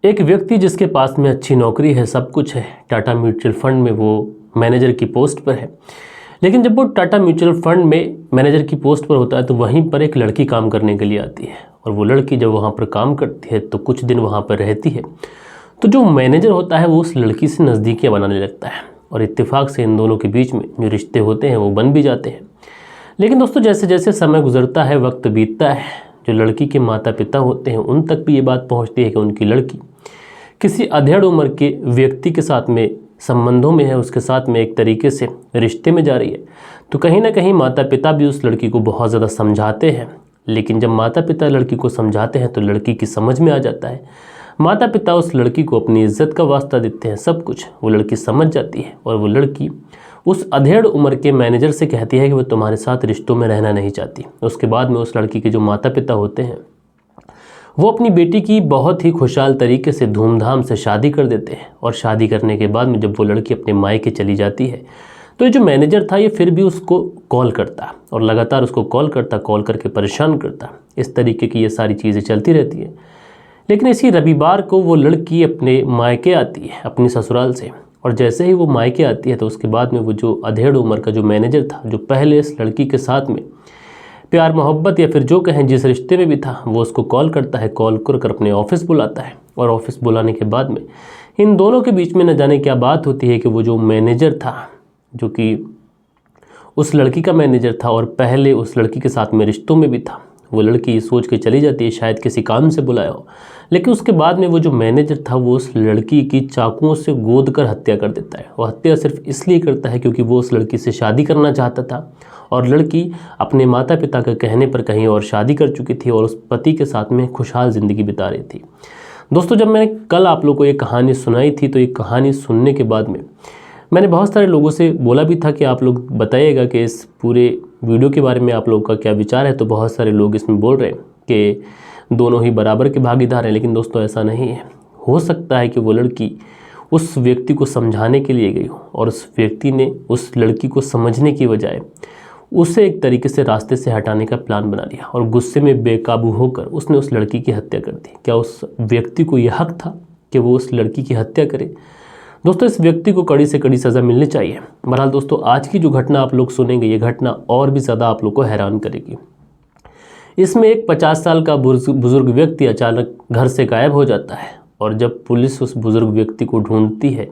एक व्यक्ति जिसके पास में अच्छी नौकरी है, सब कुछ है, टाटा म्यूचुअल फंड में वो मैनेजर की पोस्ट पर है, लेकिन जब वो टाटा म्यूचुअल फंड में मैनेजर की पोस्ट पर होता है तो वहीं पर एक लड़की काम करने के लिए आती है। और वो लड़की जब वहाँ पर काम करती है तो कुछ दिन वहाँ पर रहती है, तो जो मैनेजर होता है वो उस लड़की से नज़दीकियाँ बनाने लगता है और इत्तेफाक से इन दोनों के बीच में जो रिश्ते होते हैं वो बन भी जाते हैं। लेकिन दोस्तों, जैसे जैसे समय गुजरता है, वक्त बीतता है, जो लड़की के माता पिता होते हैं उन तक भी ये बात पहुंचती है कि उनकी लड़की किसी अधेड़ उम्र के व्यक्ति के साथ में संबंधों में है, उसके साथ में एक तरीके से रिश्ते में जा रही है। तो कहीं ना कहीं माता पिता भी उस लड़की को बहुत ज़्यादा समझाते हैं, लेकिन जब माता पिता लड़की को समझाते हैं तो लड़की की समझ में आ जाता है। माता पिता उस लड़की को अपनी इज्जत का वास्ता देते हैं, सब कुछ वो लड़की समझ जाती है और वो लड़की उस अधेड़ उम्र के मैनेजर से कहती है कि वो तुम्हारे साथ रिश्तों में रहना नहीं चाहती। उसके बाद में उस लड़की के जो माता पिता होते हैं वो अपनी बेटी की बहुत ही खुशहाल तरीके से धूमधाम से शादी कर देते हैं। और शादी करने के बाद में जब वो लड़की अपने मायके चली जाती है तो ये जो मैनेजर था ये फिर भी उसको कॉल करता और लगातार उसको कॉल करके परेशान करता। इस तरीके की ये सारी चीज़ें चलती रहती है। लेकिन इसी रविवार को वो लड़की अपने मायके आती है, अपनी ससुराल से, और जैसे ही वो मायके आती है तो उसके बाद में वो जो अधेड़ उम्र का जो मैनेजर था, जो पहले इस लड़की के साथ में प्यार मोहब्बत या फिर जो कहें जिस रिश्ते में भी था, वो उसको कॉल करता है, कॉल कर अपने ऑफिस बुलाता है। और ऑफिस बुलाने के बाद में इन दोनों के बीच में न जाने क्या बात होती है कि वो जो मैनेजर था, जो कि उस लड़की का मैनेजर था और पहले उस लड़की के साथ में रिश्तों में भी था, वो लड़की सोच के चली जाती है शायद किसी काम से बुलाया हो। लेकिन उसके बाद में वो जो मैनेजर था वो उस लड़की की चाकुओं से गोद कर हत्या कर देता है। वो हत्या सिर्फ इसलिए करता है क्योंकि वो उस लड़की से शादी करना चाहता था और लड़की अपने माता पिता के कहने पर कहीं और शादी कर चुकी थी और उस पति के साथ में खुशहाल ज़िंदगी बिता रही थी। दोस्तों, जब मैंने कल आप लोगों को ये कहानी सुनाई थी तो ये कहानी सुनने के बाद में मैंने बहुत सारे लोगों से बोला भी था कि आप लोग बताइएगा कि इस पूरे वीडियो के बारे में आप लोगों का क्या विचार है। तो बहुत सारे लोग इसमें बोल रहे हैं कि दोनों ही बराबर के भागीदार हैं, लेकिन दोस्तों ऐसा नहीं है। हो सकता है कि वो लड़की उस व्यक्ति को समझाने के लिए गई हो और उस व्यक्ति ने उस लड़की को समझने की बजाय उसे एक तरीके से रास्ते से हटाने का प्लान बना लिया और गुस्से में बेकाबू होकर उसने उस लड़की की हत्या कर दी। क्या उस व्यक्ति को यह हक था कि वो उस लड़की की हत्या करे? दोस्तों, इस व्यक्ति को कड़ी से कड़ी सज़ा मिलनी चाहिए। बहरहाल दोस्तों, आज की जो घटना आप लोग सुनेंगे ये घटना और भी ज़्यादा आप लोग को हैरान करेगी। इसमें एक 50 साल का बुजुर्ग व्यक्ति अचानक घर से गायब हो जाता है और जब पुलिस उस बुजुर्ग व्यक्ति को ढूंढती है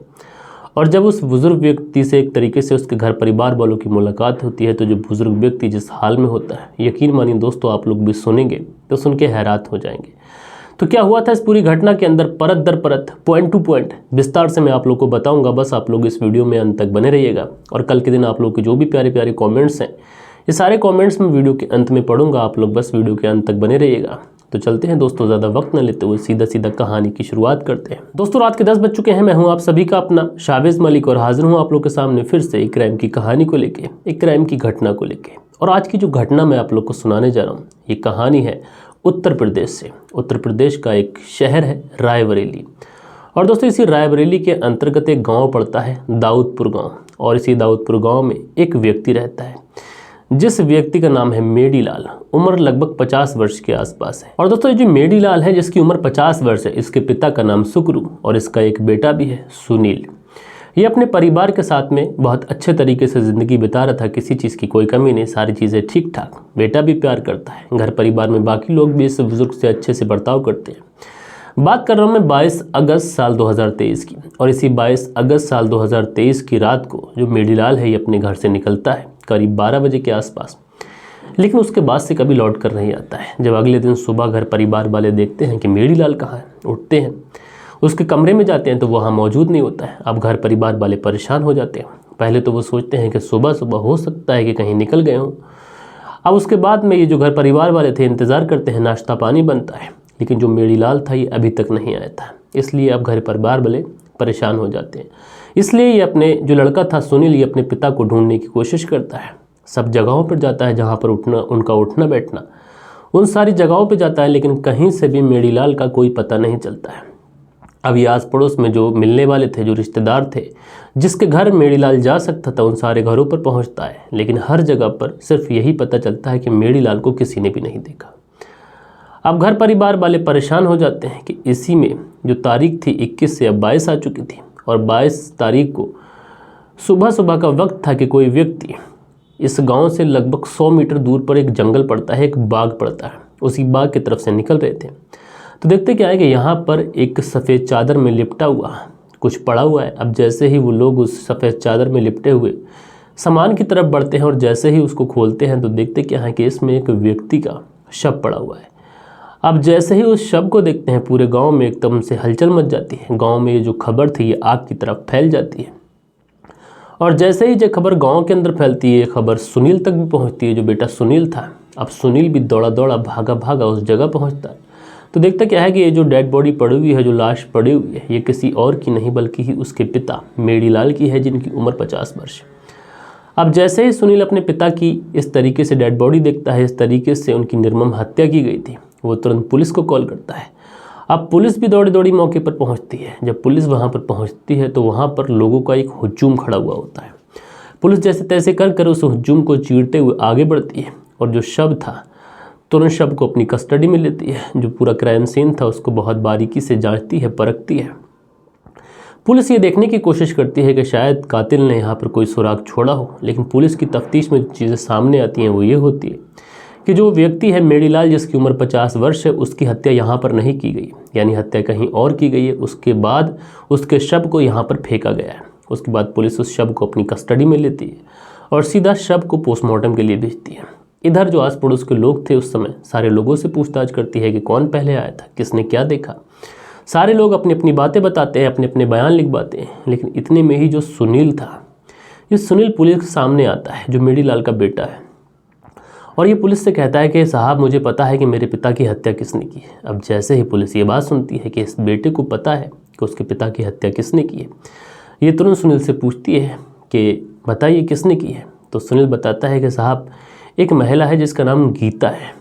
और जब उस बुजुर्ग व्यक्ति से एक तरीके से उसके घर परिवार वालों की मुलाकात होती है तो जो बुजुर्ग व्यक्ति जिस हाल में होता है, यकीन मानिए दोस्तों, आप लोग भी सुनेंगे तो सुन के हैरान हो जाएंगे। तो क्या हुआ था इस पूरी घटना के अंदर, परत दर परत, पॉइंट टू पॉइंट विस्तार से मैं आप लोग को बताऊंगा। बस आप लोग इस वीडियो में अंत तक बने रहिएगा और कल के दिन आप लोग के जो भी प्यारे प्यारे कमेंट्स हैं ये सारे कमेंट्स मैं वीडियो के अंत में पढ़ूंगा। आप लोग बस वीडियो के अंत तक बने रहिएगा। तो चलते हैं दोस्तों, ज़्यादा वक्त न लेते हुए सीधा कहानी की शुरुआत करते हैं। दोस्तों, रात के 10 बज चुके हैं। मैं हूं आप सभी का अपना शावेज मलिक और हाजिर हूं आप लोग के सामने फिर से एक क्राइम की कहानी को लेके, एक क्राइम की घटना को लेके। और आज की जो घटना मैं आप लोग को सुनाने जा रहा हूँ ये कहानी है उत्तर प्रदेश से। उत्तर प्रदेश का एक शहर है रायबरेली। और दोस्तों, इसी रायबरेली के अंतर्गत एक गांव पड़ता है दाऊदपुर गांव। और इसी दाऊदपुर गांव में एक व्यक्ति रहता है जिस व्यक्ति का नाम है मेडीलाल। उम्र लगभग 50 वर्ष के आसपास है। और दोस्तों, ये जो मेडीलाल है जिसकी उम्र 50 वर्ष है, इसके पिता का नाम सुकरू और इसका एक बेटा भी है सुनील। ये अपने परिवार के साथ में बहुत अच्छे तरीके से ज़िंदगी बिता रहा था, किसी चीज़ की कोई कमी नहीं, सारी चीज़ें ठीक ठाक। बेटा भी प्यार करता है, घर परिवार में बाकी लोग भी इस बुजुर्ग से अच्छे से बर्ताव करते हैं। बात कर रहा हूँ मैं 22 अगस्त साल 2023 की। और इसी 22 अगस्त साल 2023 की रात को जो मेडीलाल है ये अपने घर से निकलता है करीब 12 बजे के आसपास, लेकिन उसके बाद से कभी लौट कर नहीं आता है। जब अगले दिन सुबह घर परिवार वाले देखते हैं कि मेडीलाल कहाँ है, उठते हैं, उसके कमरे में जाते हैं तो वहाँ मौजूद नहीं होता है। अब घर परिवार वाले परेशान हो जाते हैं। पहले तो वो सोचते हैं कि सुबह सुबह हो सकता है कि कहीं निकल गए हों। अब उसके बाद में ये जो घर परिवार वाले थे इंतज़ार करते हैं, नाश्ता पानी बनता है, लेकिन जो मेडीलाल था ये अभी तक नहीं आया था। इसलिए अब घर परिवार वाले परेशान हो जाते हैं। इसलिए ये अपने जो लड़का था सुनील, ये अपने पिता को ढूंढने की कोशिश करता है। सब जगहों पर जाता है जहाँ पर उनका उठना बैठना, उन सारी जगहों पर जाता है, लेकिन कहीं से भी मेडीलाल का कोई पता नहीं चलता है। अब ये आस पड़ोस में जो मिलने वाले थे, जो रिश्तेदार थे, जिसके घर मेडीलाल जा सकता था, उन सारे घरों पर पहुंचता है, लेकिन हर जगह पर सिर्फ यही पता चलता है कि मेडीलाल को किसी ने भी नहीं देखा। अब घर परिवार वाले परेशान हो जाते हैं कि इसी में जो तारीख थी 21 से अब 22 आ चुकी थी और 22 तारीख को सुबह सुबह का वक्त था कि कोई व्यक्ति इस गांव से लगभग 100 मीटर दूर पर एक जंगल पड़ता है, एक बाग पड़ता है, उसी बाग की तरफ से निकल रहे थे। तो देखते क्या है कि यहाँ पर एक सफ़ेद चादर में लिपटा हुआ कुछ पड़ा हुआ है। अब जैसे ही वो लोग उस सफ़ेद चादर में लिपटे हुए सामान की तरफ बढ़ते हैं और जैसे ही उसको खोलते हैं तो देखते क्या है कि इसमें एक व्यक्ति का शव पड़ा हुआ है। अब जैसे ही उस शव को देखते हैं पूरे गांव में एकदम से हलचल मच जाती है। गांव में ये जो खबर थी ये आग की तरफ फैल जाती है और जैसे ही ये खबर गांव के अंदर फैलती है ये खबर सुनील तक भी पहुंचती है, जो बेटा सुनील था। अब सुनील भी दौड़ा दौड़ा भागा भागा उस जगह पहुंचता है तो देखता क्या है कि ये जो डेड बॉडी पड़ी हुई है, जो लाश पड़ी हुई है, ये किसी और की नहीं बल्कि ही उसके पिता मेड़ीलाल की है, जिनकी उम्र 50 वर्ष। अब जैसे ही सुनील अपने पिता की इस तरीके से डेड बॉडी देखता है, इस तरीके से उनकी निर्मम हत्या की गई थी, वो तुरंत पुलिस को कॉल करता है। अब पुलिस भी दौड़ी दौड़ी मौके पर पहुंचती है। जब पुलिस वहां पर पहुंचती है तो वहां पर लोगों का एक हुजूम खड़ा हुआ होता है। पुलिस जैसे तैसे कर उस हुजूम को चीरते हुए आगे बढ़ती है और जो शव था तुरंत शव को अपनी कस्टडी में लेती है। जो पूरा क्राइम सीन था उसको बहुत बारीकी से जांचती है, परखती है। पुलिस ये देखने की कोशिश करती है कि शायद कातिल ने यहाँ पर कोई सुराग छोड़ा हो, लेकिन पुलिस की तफ्तीश में चीज़ें सामने आती हैं वो ये होती है कि जो व्यक्ति है मेड़ीलाल, जिसकी उम्र 50 वर्ष है, उसकी हत्या यहाँ पर नहीं की गई, यानी हत्या कहीं और की गई है। उसके बाद उसके शव को यहाँ पर फेंका गया है। उसके बाद पुलिस उस शव को अपनी कस्टडी में लेती है और सीधा शव को पोस्टमार्टम के लिए भेजती है। इधर जो आस पड़ोस के लोग थे उस समय सारे लोगों से पूछताछ करती है कि कौन पहले आया था, किसने क्या देखा। सारे लोग अपनी अपनी बातें बताते हैं, अपने अपने बयान लिखवाते हैं, लेकिन इतने में ही जो सुनील था, ये सुनील पुलिस के सामने आता है, जो मेड़ीलाल का बेटा है, और ये पुलिस से कहता है कि साहब मुझे पता है कि मेरे पिता की हत्या किसने की है। अब जैसे ही पुलिस ये बात सुनती है कि इस बेटे को पता है कि उसके पिता की हत्या किसने की है, ये तुरंत सुनील से पूछती है कि बताइए किसने की है। तो सुनील बताता है कि साहब एक महिला है जिसका नाम गीता है,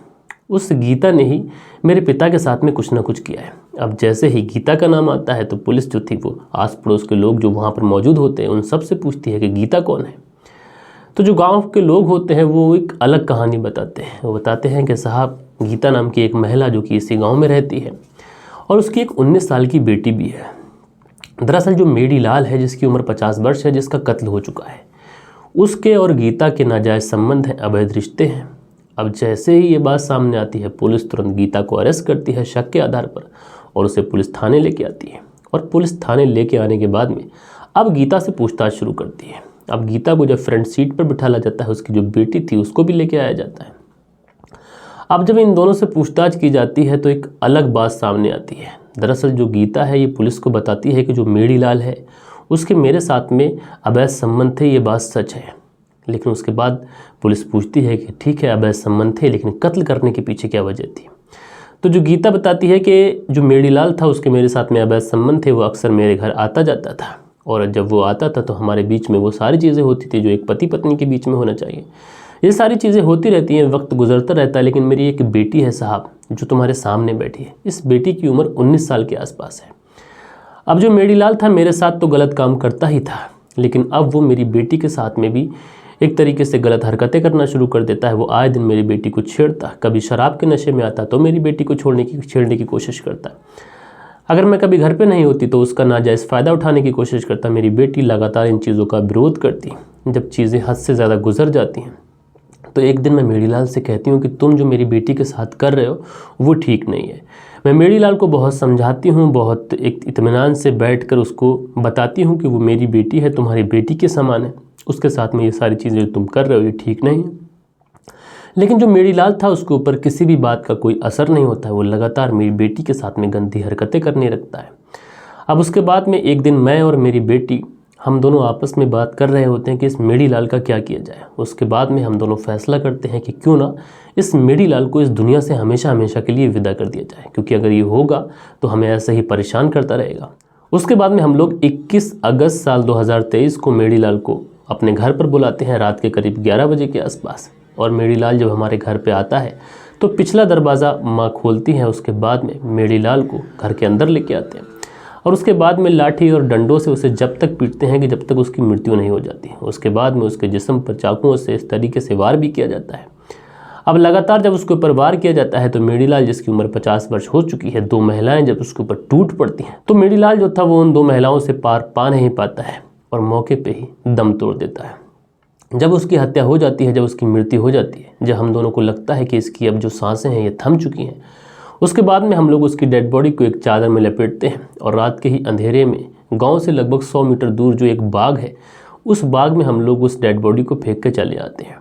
उस गीता ने ही मेरे पिता के साथ में कुछ ना कुछ किया है। अब जैसे ही गीता का नाम आता है तो पुलिस जो थी वो आस पड़ोस के लोग जो वहाँ पर मौजूद होते हैं उन सब से पूछती है कि गीता कौन है। तो जो गांव के लोग होते हैं वो एक अलग कहानी बताते हैं। वो बताते हैं कि साहब गीता नाम की एक महिला जो कि इसी गांव में रहती है और उसकी एक 19 साल की बेटी भी है। दरअसल जो मेड़ीलाल है, जिसकी उम्र 50 वर्ष है, जिसका कत्ल हो चुका है, उसके और गीता के नाजायज़ संबंध हैं, अवैध रिश्ते हैं। अब जैसे ही ये बात सामने आती है पुलिस तुरंत गीता को अरेस्ट करती है शक के आधार पर और उसे पुलिस थाने लेके आती है। और पुलिस थाने लेके आने के बाद में अब गीता से पूछताछ शुरू करती है। अब गीता को जब फ्रंट सीट पर बिठाला जाता है, उसकी जो बेटी थी उसको भी लेके आया जाता है। अब जब इन दोनों से पूछताछ की जाती है तो एक अलग बात सामने आती है। दरअसल जो गीता है ये पुलिस को बताती है कि जो मेड़ीलाल है उसके मेरे साथ में अवैध संबंध थे, ये बात सच है। लेकिन उसके बाद पुलिस पूछती है कि ठीक है अवैध संबंध थे, लेकिन कत्ल करने के पीछे क्या वजह थी। तो जो गीता बताती है कि जो मेड़ीलाल था उसके मेरे साथ में अवैध संबंध थे, वो अक्सर मेरे घर आता जाता था और जब वो आता था तो हमारे बीच में वो सारी चीज़ें होती थी जो एक पति पत्नी के बीच में होना चाहिए। ये सारी चीज़ें होती रहती हैं, वक्त गुजरता रहता है। लेकिन मेरी एक बेटी है साहब जो तुम्हारे सामने बैठी है, इस बेटी की उम्र 19 साल के आसपास है। अब जो मेड़ीलाल था मेरे साथ तो गलत काम करता ही था, लेकिन अब वो मेरी बेटी के साथ में भी एक तरीके से गलत हरकतें करना शुरू कर देता है। वो आए दिन मेरी बेटी को छेड़ता, कभी शराब के नशे में आता तो मेरी बेटी को छेड़ने की कोशिश करता। अगर मैं कभी घर पे नहीं होती तो उसका नाजायज़ फ़ायदा उठाने की कोशिश करता। मेरी बेटी लगातार इन चीज़ों का विरोध करती। जब चीज़ें हद से ज़्यादा गुजर जाती हैं तो एक दिन मैं मेड़ीलाल से कहती हूँ कि तुम जो मेरी बेटी के साथ कर रहे हो वो ठीक नहीं है। मैं मेड़ीलाल को बहुत समझाती हूँ, बहुत एक इत्मीनान से बैठकर उसको बताती हूँ कि वो मेरी बेटी है, तुम्हारी बेटी के समान है, उसके साथ में ये सारी चीज़ें जो तुम कर रहे हो ये ठीक नहीं है। लेकिन जो मेड़ीलाल था उसके ऊपर किसी भी बात का कोई असर नहीं होता है। वो लगातार मेरी बेटी के साथ में गंदी हरकतें करने लगता है। अब उसके बाद में एक दिन मैं और मेरी बेटी हम दोनों आपस में बात कर रहे होते हैं कि इस मेड़ीलाल का क्या किया जाए। उसके बाद में हम दोनों फैसला करते हैं कि क्यों ना इस मेड़ीलाल को इस दुनिया से हमेशा हमेशा के लिए विदा कर दिया जाए, क्योंकि अगर ये होगा तो हमें ऐसे ही परेशान करता रहेगा। उसके बाद में हम लोग 21 अगस्त साल 2023 को मेड़ीलाल को अपने घर पर बुलाते हैं रात के करीब 11 बजे के आसपास। और मेड़ीलाल जब हमारे घर पे आता है तो पिछला दरवाज़ा माँ खोलती है। उसके बाद में मेड़ीलाल को घर के अंदर लेके आते हैं और उसके बाद में लाठी और डंडों से उसे जब तक पीटते हैं कि जब तक उसकी मृत्यु नहीं हो जाती। उसके बाद में उसके जिस्म पर चाकुओं से इस तरीके से वार भी किया जाता है। अब लगातार जब उसके ऊपर वार किया जाता है तो मेडीलाल, जिसकी उम्र 50 वर्ष हो चुकी है, दो महिलाएं जब उसके ऊपर टूट पड़ती हैं तो मेडीलाल जो था वो उन दो महिलाओं से पार पा नहीं पाता है और मौके पे ही दम तोड़ देता है। जब उसकी हत्या हो जाती है, जब उसकी मृत्यु हो जाती है, जब हम दोनों को लगता है कि इसकी अब जो सांसें हैं ये थम चुकी हैं, उसके बाद में हम लोग उसकी डेड बॉडी को एक चादर में लपेटते हैं और रात के ही अंधेरे में गांव से लगभग 100 मीटर दूर जो एक बाग है, उस बाग में हम लोग उस डेड बॉडी को फेंक के चले आते हैं।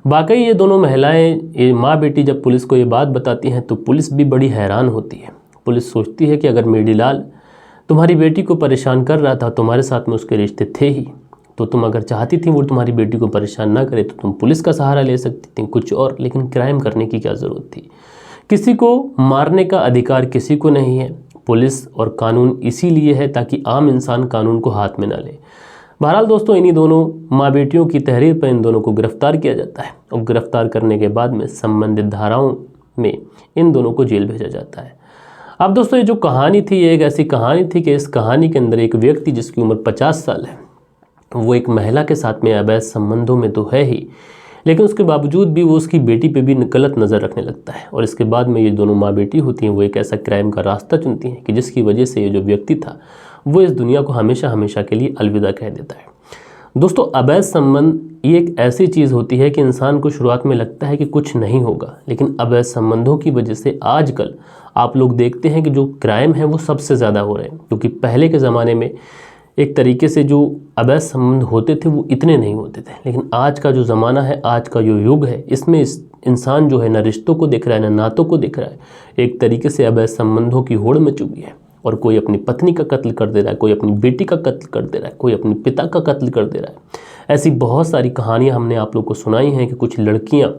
वाकई ये दोनों महिलाएं, ये माँ बेटी जब पुलिस को ये बात बताती हैं तो पुलिस भी बड़ी हैरान होती है। पुलिस सोचती है कि अगर मेडीलाल तुम्हारी बेटी को परेशान कर रहा था, तुम्हारे साथ में उसके रिश्ते थे ही, तो तुम अगर चाहती थी वो तुम्हारी बेटी को परेशान ना करे तो तुम पुलिस का सहारा ले सकती थी कुछ और, लेकिन क्राइम करने की क्या ज़रूरत थी। किसी को मारने का अधिकार किसी को नहीं है। पुलिस और कानून इसीलिए है ताकि आम इंसान कानून को हाथ में ना ले। बहरहाल दोस्तों, इन्हीं दोनों माँ बेटियों की तहरीर पर इन दोनों को गिरफ्तार किया जाता है और गिरफ्तार करने के बाद में संबंधित धाराओं में इन दोनों को जेल भेजा जाता है। अब दोस्तों, ये जो कहानी थी ये एक ऐसी कहानी थी कि इस कहानी के अंदर एक व्यक्ति जिसकी उम्र 50 साल है, वो एक महिला के साथ में अवैध संबंधों में तो है ही, लेकिन उसके बावजूद भी वो उसकी बेटी पे भी गलत नज़र रखने लगता है। और इसके बाद में ये दोनों माँ बेटी होती हैं, वो एक ऐसा क्राइम का रास्ता चुनती हैं कि जिसकी वजह से ये जो व्यक्ति था वो इस दुनिया को हमेशा हमेशा के लिए अलविदा कह देता है। दोस्तों, अवैध संबंध ये एक ऐसी चीज़ होती है कि इंसान को शुरुआत में लगता है कि कुछ नहीं होगा, लेकिन अवैध संबंधों की वजह से आजकल आप लोग देखते हैं कि जो क्राइम है वो सबसे ज़्यादा हो रहे हैं। क्योंकि पहले के ज़माने में एक तरीके से जो अवैध संबंध होते थे वो इतने नहीं होते थे, लेकिन आज का जो ज़माना है, आज का जो युग है, इसमें इंसान जो है ना रिश्तों को देख रहा है ना नातों को देख रहा है। एक तरीके से अवैध संबंधों की होड़ मची हुई है और कोई अपनी पत्नी का कत्ल कर दे रहा है, कोई अपनी बेटी का कत्ल कर दे रहा है, कोई अपने पिता का कत्ल कर दे रहा है। ऐसी बहुत सारी कहानियाँ हमने आप लोग को सुनाई हैं कि कुछ लड़कियाँ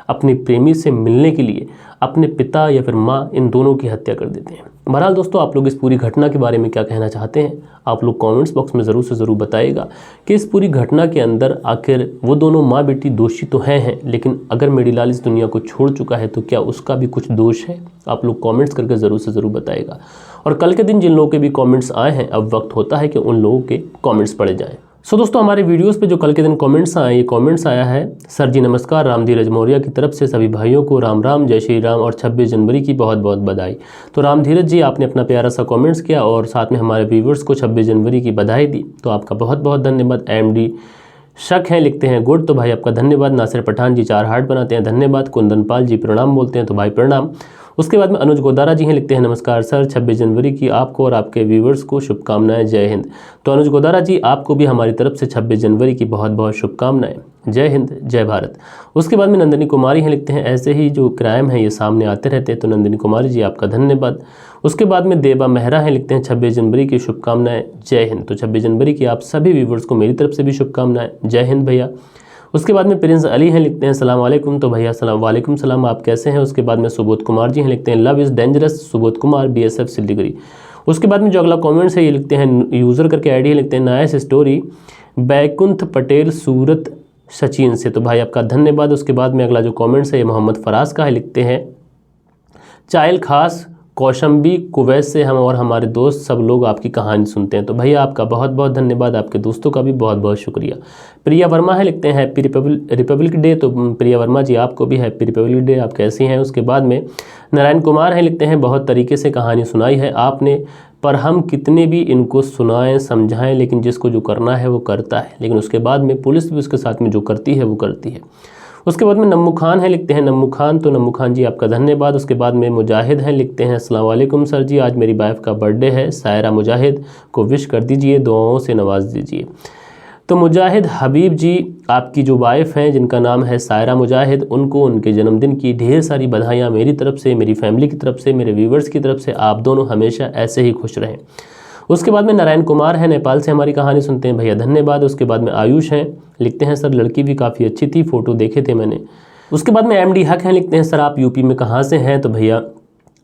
अपने प्रेमी से मिलने के लिए अपने पिता या फिर माँ, इन दोनों की हत्या कर देते हैं। बहरहाल दोस्तों, आप लोग इस पूरी घटना के बारे में क्या कहना चाहते हैं, आप लोग कमेंट्स बॉक्स में ज़रूर से ज़रूर बताइएगा कि इस पूरी घटना के अंदर आखिर वो दोनों माँ बेटी दोषी तो हैं, लेकिन अगर मेडीलाल इस दुनिया को छोड़ चुका है तो क्या उसका भी कुछ दोष है? आप लोग कमेंट्स करके ज़रूर से ज़रूर बताइएगा। और कल के दिन जिन लोगों के भी कमेंट्स आए हैं, अब वक्त होता है कि उन लोगों के कमेंट्स पढ़े जाएँ। सो दोस्तों, हमारे वीडियोस पे जो कल के दिन कमेंट्स आए, ये कमेंट्स आया है सर जी नमस्कार, रामधीरज मौर्य की तरफ से सभी भाइयों को राम राम, जय श्री राम और 26 जनवरी की बहुत बहुत बधाई। तो रामधीरज जी, आपने अपना प्यारा सा कमेंट्स किया और साथ में हमारे व्यूवर्स को 26 जनवरी की बधाई दी, तो आपका बहुत बहुत धन्यवाद। MD शक है लिखते हैं गुड, तो भाई आपका धन्यवाद। नासिर पठान जी 4 हार्ट बनाते हैं, धन्यवाद। कुंदन पाल जी प्रणाम बोलते हैं, तो भाई प्रणाम। उसके बाद में अनुज गोदारा जी हैं, लिखते हैं नमस्कार सर, 26 जनवरी की आपको और आपके व्यूवर्स को शुभकामनाएं, जय हिंद। तो अनुज गोदारा जी, आपको भी हमारी तरफ से 26 जनवरी की बहुत बहुत शुभकामनाएं, जय हिंद जय भारत। उसके बाद में नंदिनी कुमारी हैं, लिखते हैं ऐसे ही जो क्राइम है ये सामने आते रहते हैं, तो नंदिनी कुमारी जी आपका धन्यवाद। उसके बाद में देबा मेहरा हैं, लिखते हैं 26 जनवरी की शुभकामनाएं, जय हिंद। तो 26 जनवरी की आप सभी व्यूवर्स को मेरी तरफ से भी शुभकामनाएं, जय हिंद भैया। उसके बाद में प्रिंस अली हैं, लिखते हैं सलाम वालेकुम, तो भैया सलाम वालेकुम सलाम, आप कैसे हैं? उसके बाद में सुबोध कुमार जी हैं, लिखते हैं love is dangerous, Subodh Kumar BSF Siliguri. उसके बाद में जो अगला कमेंट्स है ये लिखते हैं यूज़र करके आईडी है, लिखते हैं नाइस स्टोरी बैकुंठ पटेल सूरत सचिन से, तो भाई आपका धन्यवाद। उसके बाद में अगला जो कमेंट्स है ये मोहम्मद फराज का है, लिखते हैं चाइल खास कौशंबी कुवैत से हम और हमारे दोस्त सब लोग आपकी कहानी सुनते हैं, तो भैया आपका बहुत बहुत धन्यवाद, आपके दोस्तों का भी बहुत बहुत शुक्रिया। प्रिया वर्मा है, लिखते हैं हैप्पी रिपब्लिक डे, तो प्रिया वर्मा जी आपको भी हैप्पी रिपब्लिक डे, आप कैसी हैं? उसके बाद में नारायण कुमार हैं, लिखते हैं बहुत तरीके से कहानी सुनाई है आपने, पर हम कितने भी इनको सुनाएं समझाएं, लेकिन जिसको जो करना है वो करता है, लेकिन उसके बाद में पुलिस भी उसके साथ में जो करती है वो करती है। उसके बाद में नम्मू खान है, लिखते हैं नम्मू खान, तो नम्मू खान जी आपका धन्यवाद। उसके बाद में मुजाहिद हैं, लिखते हैं अस्सलाम वालेकुम सर जी, आज मेरी वाइफ का बर्थडे है, सायरा मुजाहिद को विश कर दीजिए, दुआओं से नवाज दीजिए। तो मुजाहिद हबीब जी, आपकी जो वाइफ हैं जिनका नाम है सायरा मुजाहिद, उनको उनके जन्मदिन की ढेर सारी बधाइयाँ मेरी तरफ से, मेरी फैमिली की तरफ से, मेरे व्यूवर्स की तरफ से। आप दोनों हमेशा ऐसे ही खुश रहें। उसके बाद में नारायण कुमार है, नेपाल से हमारी कहानी सुनते हैं, भैया धन्यवाद। उसके बाद में आयुष हैं, लिखते हैं सर लड़की भी काफ़ी अच्छी थी, फ़ोटो देखे थे मैंने। उसके बाद में MD हक हैं, लिखते हैं सर आप यूपी में कहाँ से हैं, तो भैया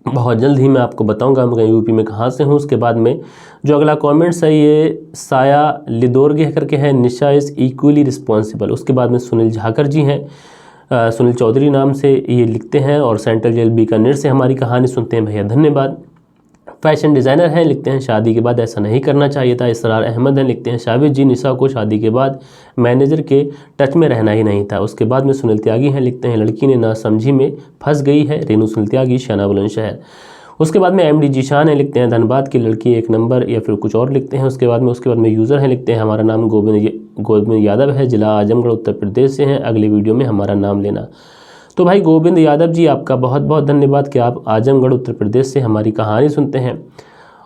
बहुत जल्द ही मैं आपको बताऊंगा मैं यूपी में कहाँ से हूँ। उसके बाद में जो अगला कमेंट्स है ये साया लिदोरगे करके है, निशा इज़ इक्वली रिस्पॉन्सिबल। उसके बाद में सुनील झाकर जी हैं, सुनील चौधरी नाम से ये लिखते हैं और सेंट्रल जेल बीकानेर से हमारी कहानी सुनते हैं, भैया धन्यवाद। फैशन डिज़ाइनर हैं, लिखते हैं शादी के बाद ऐसा नहीं करना चाहिए था। इसरार अहमद हैं, लिखते हैं शाबिज जी निशा को शादी के बाद मैनेजर के टच में रहना ही नहीं था। उसके बाद में सुनील त्यागी हैं, लिखते हैं लड़की ने नासमझी में फंस गई है, रेनू सुनील त्यागी, शाना बुलंदशहर। उसके बाद में एमडी जीशान है, लिखते हैं धनबाद की लड़की एक नंबर, या फिर कुछ और लिखते हैं। उसके बाद में यूज़र हैं, लिखते हैं हमारा नाम गोविंद यादव है, जिला आजमगढ़ उत्तर प्रदेश से हैं, अगले वीडियो में हमारा नाम लेना। तो भाई गोविंद यादव जी, आपका बहुत बहुत धन्यवाद कि आप आजमगढ़ उत्तर प्रदेश से हमारी कहानी सुनते हैं।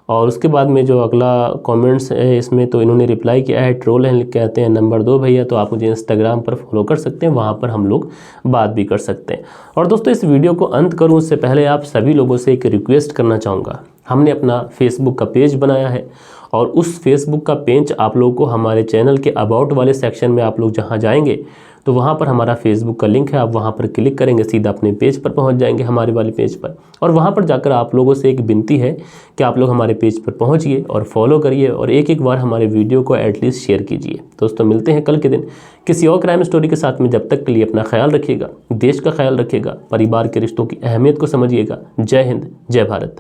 और उसके बाद में जो अगला कमेंट्स है इसमें तो इन्होंने रिप्लाई किया है, ट्रोल हैं, कहते हैं नंबर 2 भैया, तो आप मुझे इंस्टाग्राम पर फॉलो कर सकते हैं, वहाँ पर हम लोग बात भी कर सकते हैं। और दोस्तों इस वीडियो को अंत करूँ उससे पहले आप सभी लोगों से एक रिक्वेस्ट करना चाहूँगा। हमने अपना फेसबुक का पेज बनाया है और उस फेसबुक का पेज आप लोगों को हमारे चैनल के अबाउट वाले सेक्शन में आप लोग जहाँ जाएंगे तो वहाँ पर हमारा फेसबुक का लिंक है, आप वहाँ पर क्लिक करेंगे सीधा अपने पेज पर पहुँच जाएंगे, हमारे वाले पेज पर। और वहाँ पर जाकर आप लोगों से एक विनती है कि आप लोग हमारे पेज पर पहुँचिए और फॉलो करिए और एक बार हमारे वीडियो को एटलीस्ट शेयर कीजिए। दोस्तों मिलते हैं कल के दिन किसी और क्राइम स्टोरी के साथ में। जब तक के लिए अपना ख्याल रखिएगा, देश का ख्याल रखिएगा, परिवार के रिश्तों की अहमियत को समझिएगा। जय हिंद, जय भारत।